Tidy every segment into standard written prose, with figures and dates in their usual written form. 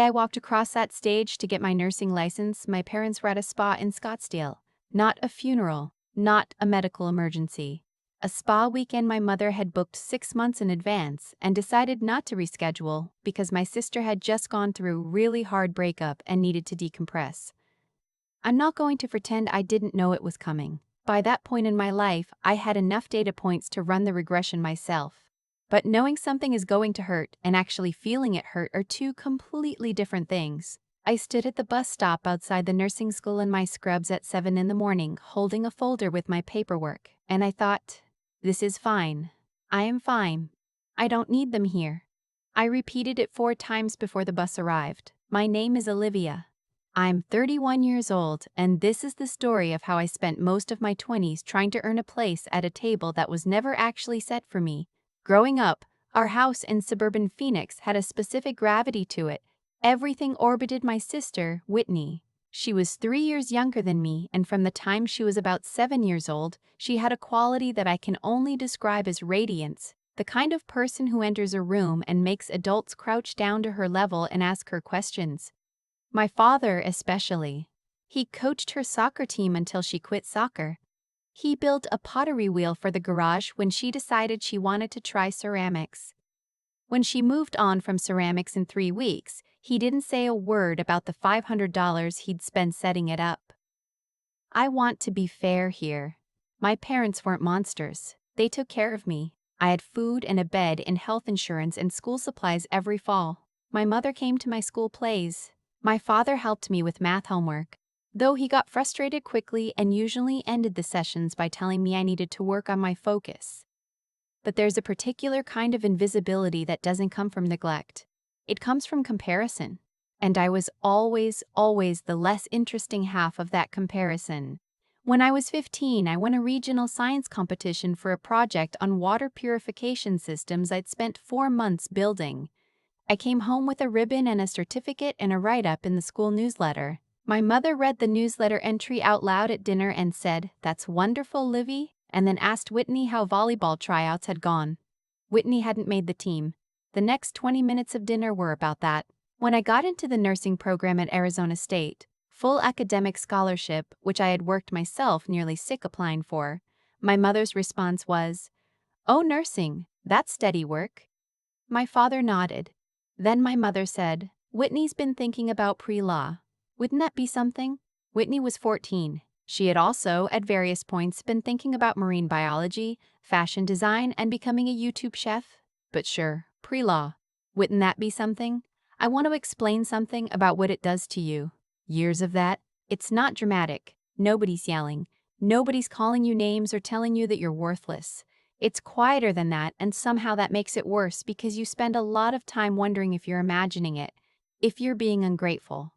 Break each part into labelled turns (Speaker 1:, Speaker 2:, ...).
Speaker 1: I walked across that stage to get my nursing license, my parents were at a spa in Scottsdale. Not a funeral, not a medical emergency. A spa weekend my mother had booked 6 months in advance and decided not to reschedule because my sister had just gone through a really hard breakup and needed to decompress. I'm not going to pretend I didn't know it was coming. By that point in my life, I had enough data points to run the regression myself. But knowing something is going to hurt and actually feeling it hurt are two completely different things. I stood at the bus stop outside the nursing school in my scrubs at 7 in the morning, holding a folder with my paperwork, and I thought, this is fine. I am fine. I don't need them here. I repeated it 4 times before the bus arrived. My name is Olivia. I'm 31 years old, and this is the story of how I spent most of my 20s trying to earn a place at a table that was never actually set for me. Growing up, our house in suburban Phoenix had a specific gravity to it. Everything orbited my sister, Whitney. She was 3 years younger than me, and from the time she was about 7 years old, she had a quality that I can only describe as radiance, the kind of person who enters a room and makes adults crouch down to her level and ask her questions. My father especially. He coached her soccer team until she quit soccer. He built a pottery wheel for the garage when she decided she wanted to try ceramics. When she moved on from ceramics in 3 weeks, he didn't say a word about the $500 he'd spent setting it up. I want to be fair here. My parents weren't monsters. They took care of me. I had food and a bed and health insurance and school supplies every fall. My mother came to my school plays. My father helped me with math homework, though he got frustrated quickly and usually ended the sessions by telling me I needed to work on my focus. But there's a particular kind of invisibility that doesn't come from neglect. It comes from comparison. And I was always the less interesting half of that comparison. When I was 15, I won a regional science competition for a project on water purification systems I'd spent 4 months building. I came home with a ribbon and a certificate and a write-up in the school newsletter. My mother read the newsletter entry out loud at dinner and said, "That's wonderful, Livy," and then asked Whitney how volleyball tryouts had gone. Whitney hadn't made the team. The next 20 minutes of dinner were about that. When I got into the nursing program at Arizona State, full academic scholarship, which I had worked myself nearly sick applying for, my mother's response was, "Oh, nursing, that's steady work." My father nodded. Then my mother said, "Whitney's been thinking about pre-law. Wouldn't that be something?" Whitney was 14. She had also, at various points, been thinking about marine biology, fashion design, and becoming a YouTube chef. But sure, pre-law. Wouldn't that be something? I want to explain something about what it does to you. Years of that. It's not dramatic. Nobody's yelling. Nobody's calling you names or telling you that you're worthless. It's quieter than that, and somehow that makes it worse because you spend a lot of time wondering if you're imagining it, if you're being ungrateful,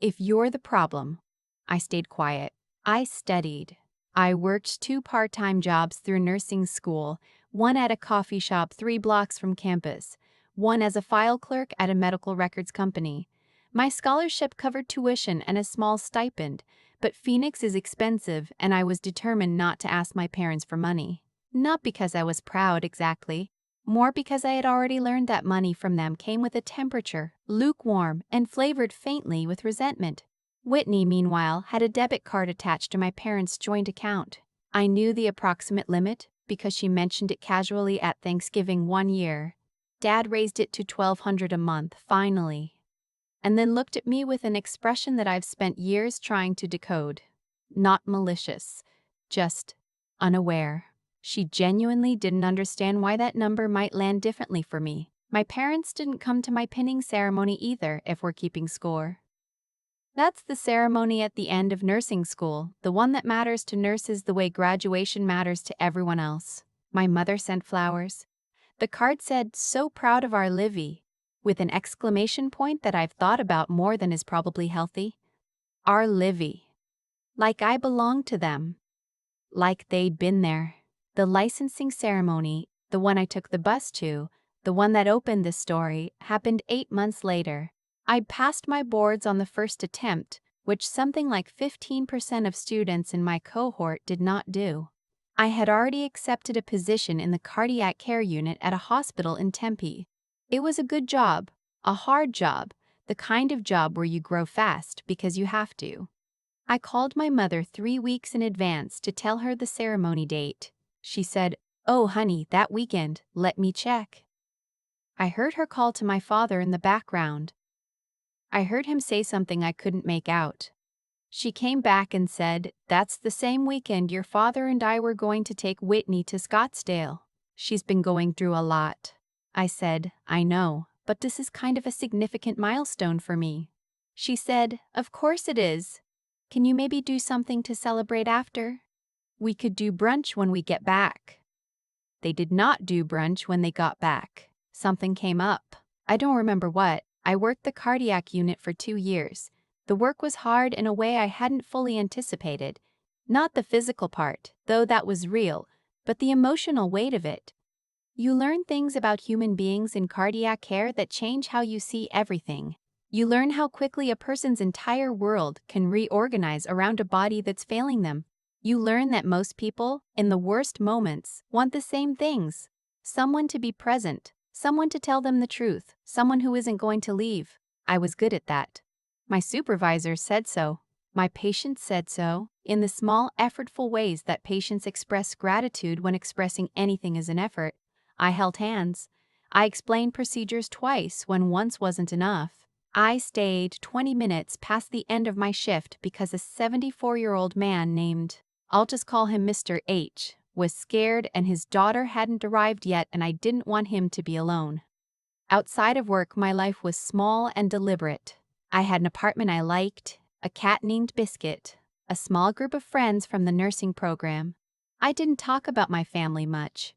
Speaker 1: if you're the problem. I stayed quiet. I studied. I worked 2 part-time jobs through nursing school, one at a coffee shop 3 blocks from campus, one as a file clerk at a medical records company. My scholarship covered tuition and a small stipend, but Phoenix is expensive and I was determined not to ask my parents for money. Not because I was proud exactly, more because I had already learned that money from them came with a temperature, lukewarm, and flavored faintly with resentment. Whitney, meanwhile, had a debit card attached to my parents' joint account. I knew the approximate limit because she mentioned it casually at Thanksgiving one year. Dad raised it to $1,200 a month, finally, and then looked at me with an expression that I've spent years trying to decode. Not malicious, just unaware. She genuinely didn't understand why that number might land differently for me. My parents didn't come to my pinning ceremony either, if we're keeping score. That's the ceremony at the end of nursing school, the one that matters to nurses the way graduation matters to everyone else. My mother sent flowers. The card said, "So proud of our Livy," with an exclamation point that I've thought about more than is probably healthy. Our Livy. Like I belonged to them. Like they'd been there. The licensing ceremony, the one I took the bus to, the one that opened this story, happened 8 months later. I'd passed my boards on the first attempt, which something like 15% of students in my cohort did not do. I had already accepted a position in the cardiac care unit at a hospital in Tempe. It was a good job, a hard job, the kind of job where you grow fast because you have to. I called my mother 3 weeks in advance to tell her the ceremony date. She said, "Oh, honey, that weekend, let me check." I heard her call to my father in the background. I heard him say something I couldn't make out. She came back and said, "That's the same weekend your father and I were going to take Whitney to Scottsdale. She's been going through a lot." I said, "I know, but this is kind of a significant milestone for me." She said, "Of course it is. Can you maybe do something to celebrate after? We could do brunch when we get back." They did not do brunch when they got back. Something came up. I don't remember what. I worked the cardiac unit for 2 years. The work was hard in a way I hadn't fully anticipated. Not the physical part, though that was real, but the emotional weight of it. You learn things about human beings in cardiac care that change how you see everything. You learn how quickly a person's entire world can reorganize around a body that's failing them. You learn that most people, in the worst moments, want the same things. Someone to be present, someone to tell them the truth, someone who isn't going to leave. I was good at that. My supervisor said so. My patients said so, in the small, effortful ways that patients express gratitude when expressing anything is an effort. I held hands. I explained procedures twice when once wasn't enough. I stayed 20 minutes past the end of my shift because a 74-year-old man named, I'll just call him Mr. H, was scared and his daughter hadn't arrived yet and I didn't want him to be alone. Outside of work, my life was small and deliberate. I had an apartment I liked, a cat named Biscuit, a small group of friends from the nursing program. I didn't talk about my family much.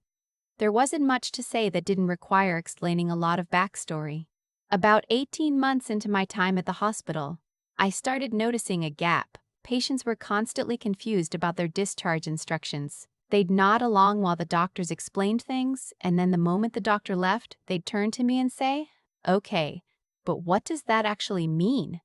Speaker 1: There wasn't much to say that didn't require explaining a lot of backstory. About 18 months into my time at the hospital, I started noticing a gap. Patients were constantly confused about their discharge instructions. They'd nod along while the doctors explained things, and then the moment the doctor left, they'd turn to me and say, "Okay, but what does that actually mean?"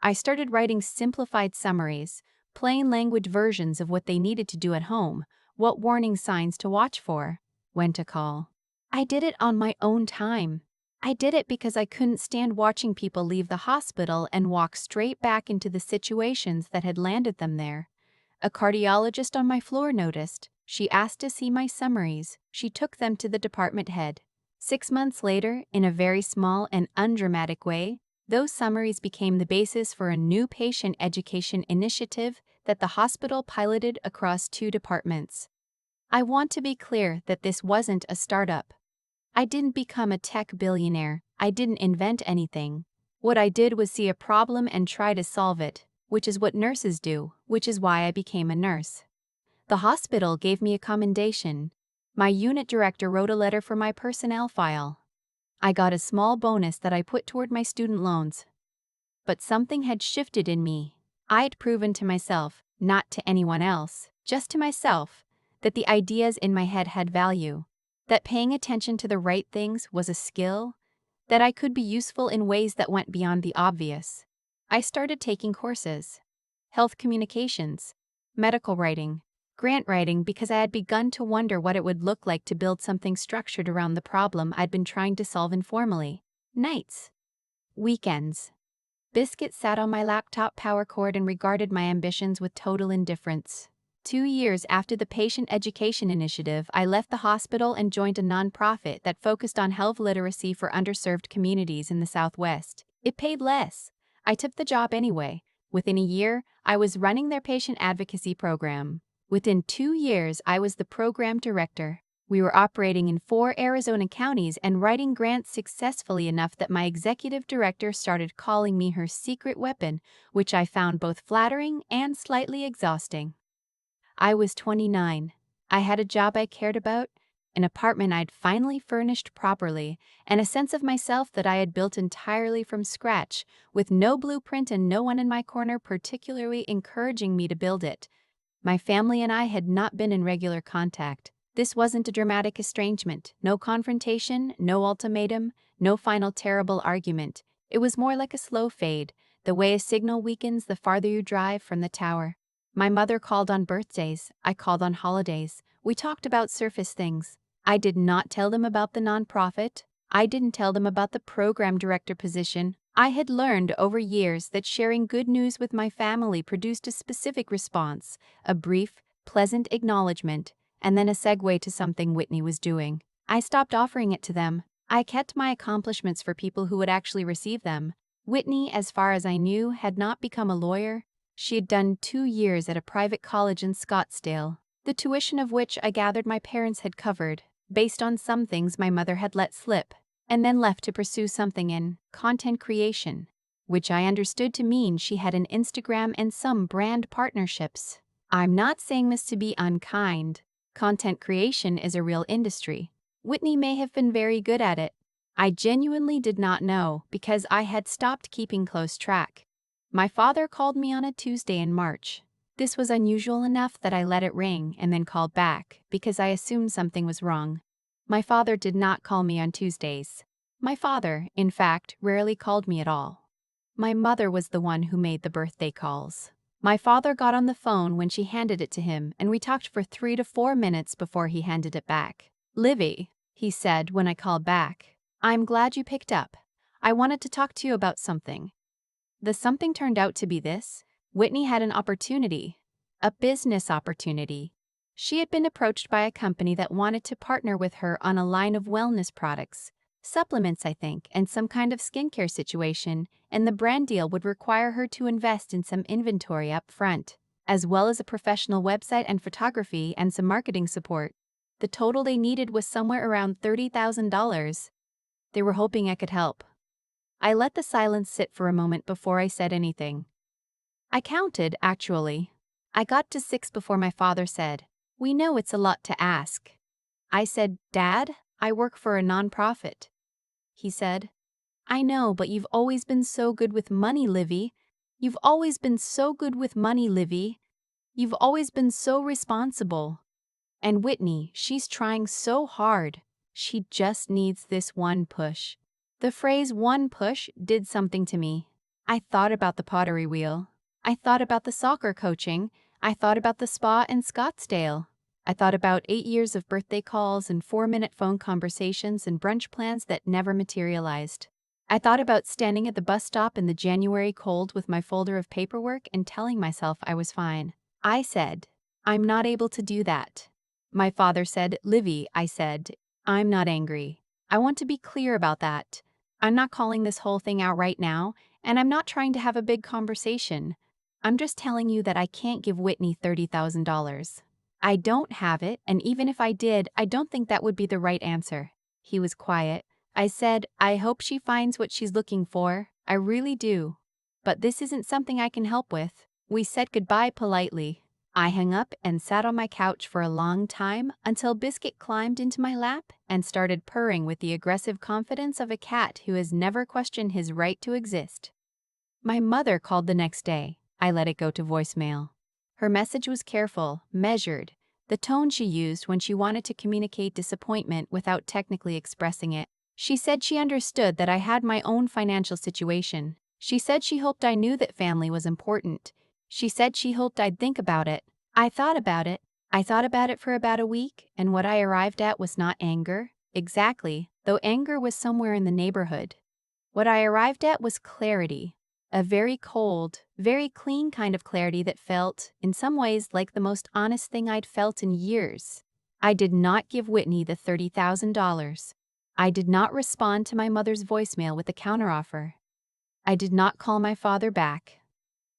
Speaker 1: I started writing simplified summaries, plain language versions of what they needed to do at home, what warning signs to watch for, when to call. I did it on my own time. I did it because I couldn't stand watching people leave the hospital and walk straight back into the situations that had landed them there. A cardiologist on my floor noticed. She asked to see my summaries. She took them to the department head. 6 months later, in a very small and undramatic way, those summaries became the basis for a new patient education initiative that the hospital piloted across 2 departments. I want to be clear that this wasn't a startup. I didn't become a tech billionaire. I didn't invent anything. What I did was see a problem and try to solve it, which is what nurses do, which is why I became a nurse. The hospital gave me a commendation. My unit director wrote a letter for my personnel file. I got a small bonus that I put toward my student loans. But something had shifted in me. I'd proven to myself, not to anyone else, just to myself, that the ideas in my head had value, that paying attention to the right things was a skill, that I could be useful in ways that went beyond the obvious. I started taking courses. Health communications, medical writing, grant writing, because I had begun to wonder what it would look like to build something structured around the problem I'd been trying to solve informally. Nights. Weekends. Biscuit sat on my laptop power cord and regarded my ambitions with total indifference. 2 years after the Patient Education Initiative, I left the hospital and joined a nonprofit that focused on health literacy for underserved communities in the Southwest. It paid less. I took the job anyway. Within a year, I was running their patient advocacy program. Within 2 years, I was the program director. We were operating in 4 Arizona counties and writing grants successfully enough that my executive director started calling me her secret weapon, which I found both flattering and slightly exhausting. I was 29. I had a job I cared about, an apartment I'd finally furnished properly, and a sense of myself that I had built entirely from scratch, with no blueprint and no one in my corner particularly encouraging me to build it. My family and I had not been in regular contact. This wasn't a dramatic estrangement, no confrontation, no ultimatum, no final terrible argument. It was more like a slow fade, the way a signal weakens the farther you drive from the tower. My mother called on birthdays, I called on holidays. We talked about surface things. I did not tell them about the nonprofit. I didn't tell them about the program director position. I had learned over years that sharing good news with my family produced a specific response, a brief, pleasant acknowledgement, and then a segue to something Whitney was doing. I stopped offering it to them. I kept my accomplishments for people who would actually receive them. Whitney, as far as I knew, had not become a lawyer. She had done 2 years at a private college in Scottsdale, the tuition of which I gathered my parents had covered, based on some things my mother had let slip, and then left to pursue something in content creation, which I understood to mean she had an Instagram and some brand partnerships. I'm not saying this to be unkind. Content creation is a real industry. Whitney may have been very good at it. I genuinely did not know because I had stopped keeping close track. My father called me on a Tuesday in March. This was unusual enough that I let it ring and then called back because I assumed something was wrong. My father did not call me on Tuesdays. My father, in fact, rarely called me at all. My mother was the one who made the birthday calls. My father got on the phone when she handed it to him, and we talked for 3 to 4 minutes before he handed it back. "Livy," he said when I called back, "I'm glad you picked up. I wanted to talk to you about something." The something turned out to be this: Whitney had an opportunity, a business opportunity. She had been approached by a company that wanted to partner with her on a line of wellness products, supplements I think, and some kind of skincare situation, and the brand deal would require her to invest in some inventory up front, as well as a professional website and photography and some marketing support. The total they needed was somewhere around $30,000. They were hoping I could help. I let the silence sit for a moment before I said anything. I counted, actually. I got to 6 before my father said, "We know it's a lot to ask." I said, "Dad, I work for a nonprofit." He said, "I know, but you've always been so good with money, Livy. You've always been so good with money, Livy. You've always been so responsible. And Whitney, she's trying so hard. She just needs this one push." The phrase "one push" did something to me. I thought about the pottery wheel. I thought about the soccer coaching. I thought about the spa in Scottsdale. I thought about 8 years of birthday calls and 4-minute phone conversations and brunch plans that never materialized. I thought about standing at the bus stop in the January cold with my folder of paperwork and telling myself I was fine. I said, "I'm not able to do that." My father said, "Livy," I said, "I'm not angry. I want to be clear about that. I'm not calling this whole thing out right now, and I'm not trying to have a big conversation. I'm just telling you that I can't give Whitney $30,000. I don't have it, and even if I did, I don't think that would be the right answer." He was quiet. I said, "I hope she finds what she's looking for. I really do. But this isn't something I can help with." We said goodbye politely. I hung up and sat on my couch for a long time until Biscuit climbed into my lap and started purring with the aggressive confidence of a cat who has never questioned his right to exist. My mother called the next day. I let it go to voicemail. Her message was careful, measured, the tone she used when she wanted to communicate disappointment without technically expressing it. She said she understood that I had my own financial situation. She said she hoped I knew that family was important. She said she hoped I'd think about it. I thought about it. I thought about it for about a week, and what I arrived at was not anger, exactly, though anger was somewhere in the neighborhood. What I arrived at was clarity. A very cold, very clean kind of clarity that felt, in some ways, like the most honest thing I'd felt in years. I did not give Whitney the $30,000. I did not respond to my mother's voicemail with a counteroffer. I did not call my father back.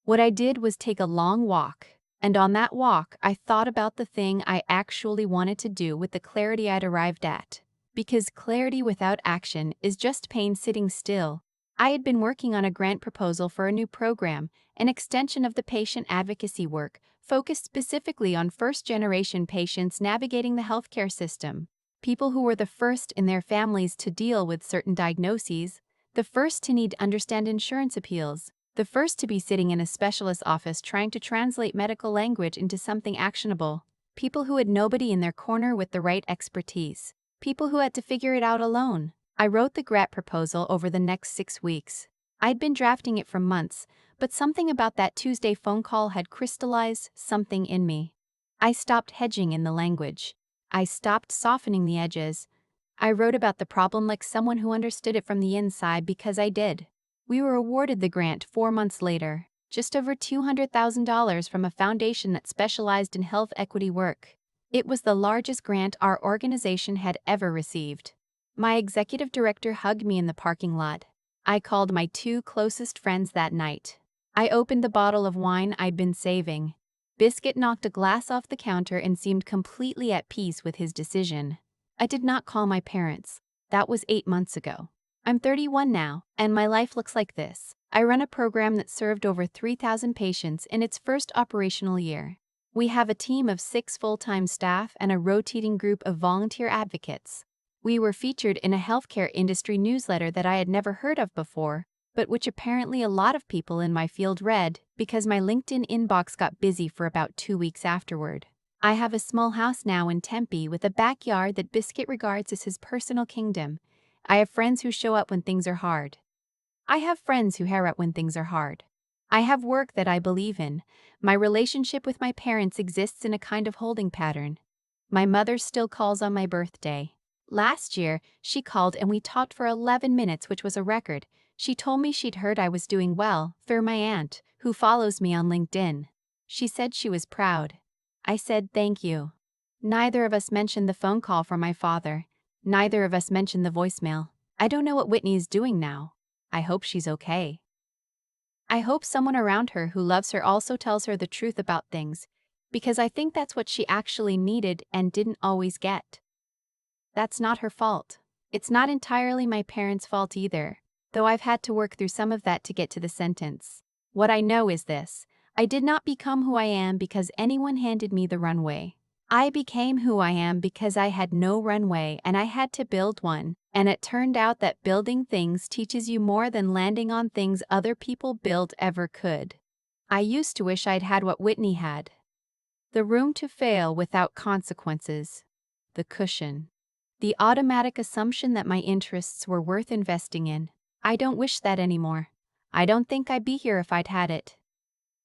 Speaker 1: What I did was take a long walk, and on that walk I thought about the thing I actually wanted to do with the clarity I'd arrived at. Because clarity without action is just pain sitting still. I had been working on a grant proposal for a new program, an extension of the patient advocacy work, focused specifically on first-generation patients navigating the healthcare system, people who were the first in their families to deal with certain diagnoses, the first to need to understand insurance appeals, the first to be sitting in a specialist office trying to translate medical language into something actionable, people who had nobody in their corner with the right expertise, people who had to figure it out alone. I wrote the grant proposal over the next 6 weeks. I'd been drafting it for months, but something about that Tuesday phone call had crystallized something in me. I stopped hedging in the language. I stopped softening the edges. I wrote about the problem like someone who understood it from the inside because I did. We were awarded the grant 4 months later, just over $200,000 from a foundation that specialized in health equity work. It was the largest grant our organization had ever received. My executive director hugged me in the parking lot. I called my two closest friends that night. I opened the bottle of wine I'd been saving. Biscuit knocked a glass off the counter and seemed completely at peace with his decision. I did not call my parents. That was 8 months ago. I'm 31 now, and my life looks like this. I run a program that served over 3,000 patients in its first operational year. We have a team of 6 full-time staff and a rotating group of volunteer advocates. We were featured in a healthcare industry newsletter that I had never heard of before, but which apparently a lot of people in my field read because my LinkedIn inbox got busy for about 2 weeks afterward. I have a small house now in Tempe with a backyard that Biscuit regards as his personal kingdom. I have friends who show up when things are hard. I have friends who hair out when things are hard. I have work that I believe in. My relationship with my parents exists in a kind of holding pattern. My mother still calls on my birthday. Last year, she called and we talked for 11 minutes, which was a record. She told me she'd heard I was doing well through my aunt, who follows me on LinkedIn. She said she was proud. I said thank you. Neither of us mentioned the phone call from my father. Neither of us mentioned the voicemail. I don't know what Whitney is doing now. I hope she's okay. I hope someone around her who loves her also tells her the truth about things, because I think that's what she actually needed and didn't always get. That's not her fault. It's not entirely my parents' fault either, though I've had to work through some of that to get to the sentence. What I know is this: I did not become who I am because anyone handed me the runway. I became who I am because I had no runway and I had to build one, and it turned out that building things teaches you more than landing on things other people build ever could. I used to wish I'd had what Whitney had. The room to fail without consequences. The cushion. The automatic assumption that my interests were worth investing in. I don't wish that anymore. I don't think I'd be here if I'd had it.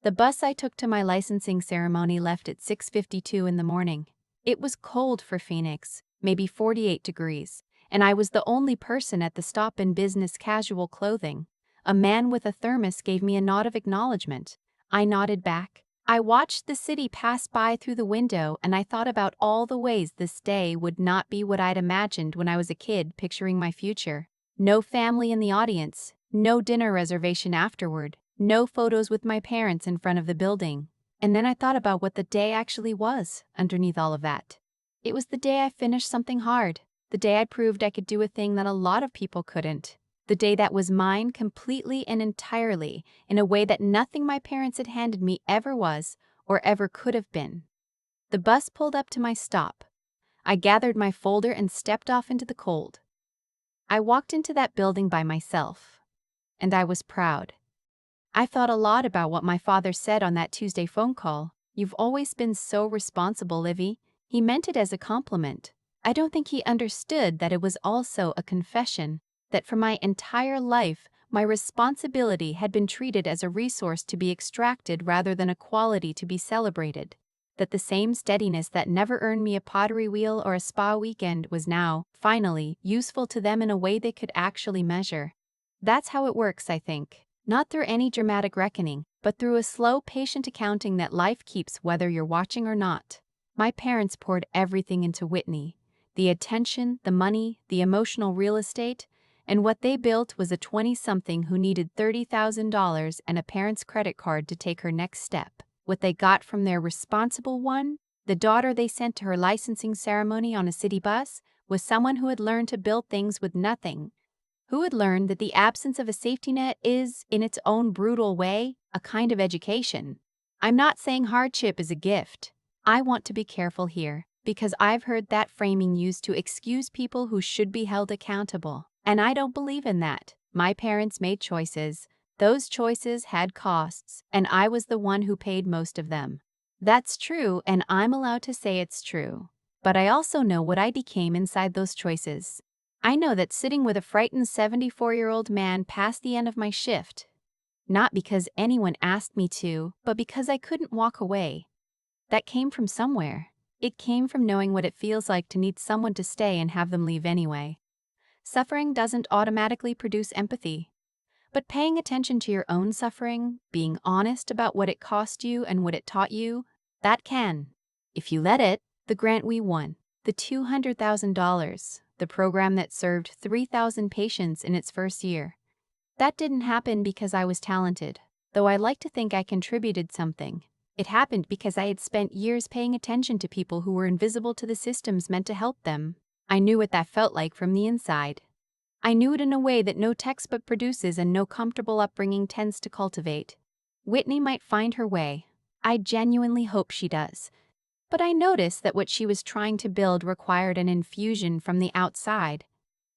Speaker 1: The bus I took to my licensing ceremony left at 6:52 in the morning. It was cold for Phoenix, maybe 48 degrees, and I was the only person at the stop in business casual clothing. A man with a thermos gave me a nod of acknowledgement. I nodded back. I watched the city pass by through the window and I thought about all the ways this day would not be what I'd imagined when I was a kid picturing my future. No family in the audience, no dinner reservation afterward. No photos with my parents in front of the building. And then I thought about what the day actually was underneath all of that. It was the day I finished something hard. The day I proved I could do a thing that a lot of people couldn't. The day that was mine completely and entirely, in a way that nothing my parents had handed me ever was or ever could have been. The bus pulled up to my stop. I gathered my folder and stepped off into the cold. I walked into that building by myself. And I was proud. I thought a lot about what my father said on that Tuesday phone call. You've always been so responsible, Livy. He meant it as a compliment. I don't think he understood that it was also a confession, that for my entire life, my responsibility had been treated as a resource to be extracted rather than a quality to be celebrated. That the same steadiness that never earned me a pottery wheel or a spa weekend was now, finally, useful to them in a way they could actually measure. That's how it works, I think. Not through any dramatic reckoning, but through a slow, patient accounting that life keeps whether you're watching or not. My parents poured everything into Whitney. The attention, the money, the emotional real estate, and what they built was a 20-something who needed $30,000 and a parent's credit card to take her next step. What they got from their responsible one, the daughter they sent to her licensing ceremony on a city bus, was someone who had learned to build things with nothing. Who had learned that the absence of a safety net is, in its own brutal way, a kind of education. I'm not saying hardship is a gift. I want to be careful here, because I've heard that framing used to excuse people who should be held accountable. And I don't believe in that. My parents made choices. Those choices had costs, and I was the one who paid most of them. That's true, and I'm allowed to say it's true. But I also know what I became inside those choices. I know that sitting with a frightened 74-year-old man past the end of my shift, not because anyone asked me to, but because I couldn't walk away. That came from somewhere. It came from knowing what it feels like to need someone to stay and have them leave anyway. Suffering doesn't automatically produce empathy. But paying attention to your own suffering, being honest about what it cost you and what it taught you, that can. If you let it, the grant we won, the $200,000, the program that served 3,000 patients in its first year. That didn't happen because I was talented, though I like to think I contributed something. It happened because I had spent years paying attention to people who were invisible to the systems meant to help them. I knew what that felt like from the inside. I knew it in a way that no textbook produces and no comfortable upbringing tends to cultivate. Whitney might find her way. I genuinely hope she does. But I noticed that what she was trying to build required an infusion from the outside.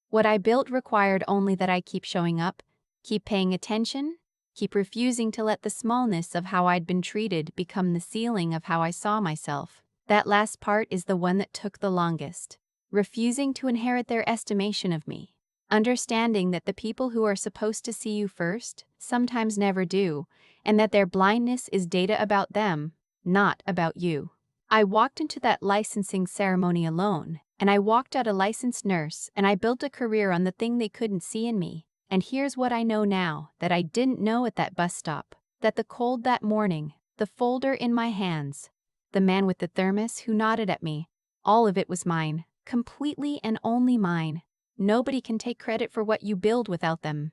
Speaker 1: What I built required only that I keep showing up, keep paying attention, keep refusing to let the smallness of how I'd been treated become the ceiling of how I saw myself. That last part is the one that took the longest. Refusing to inherit their estimation of me. Understanding that the people who are supposed to see you first sometimes never do, and that their blindness is data about them, not about you. I walked into that licensing ceremony alone, and I walked out a licensed nurse, and I built a career on the thing they couldn't see in me. And here's what I know now that I didn't know at that bus stop. That the cold that morning, the folder in my hands, the man with the thermos who nodded at me, all of it was mine, completely and only mine. Nobody can take credit for what you build without them.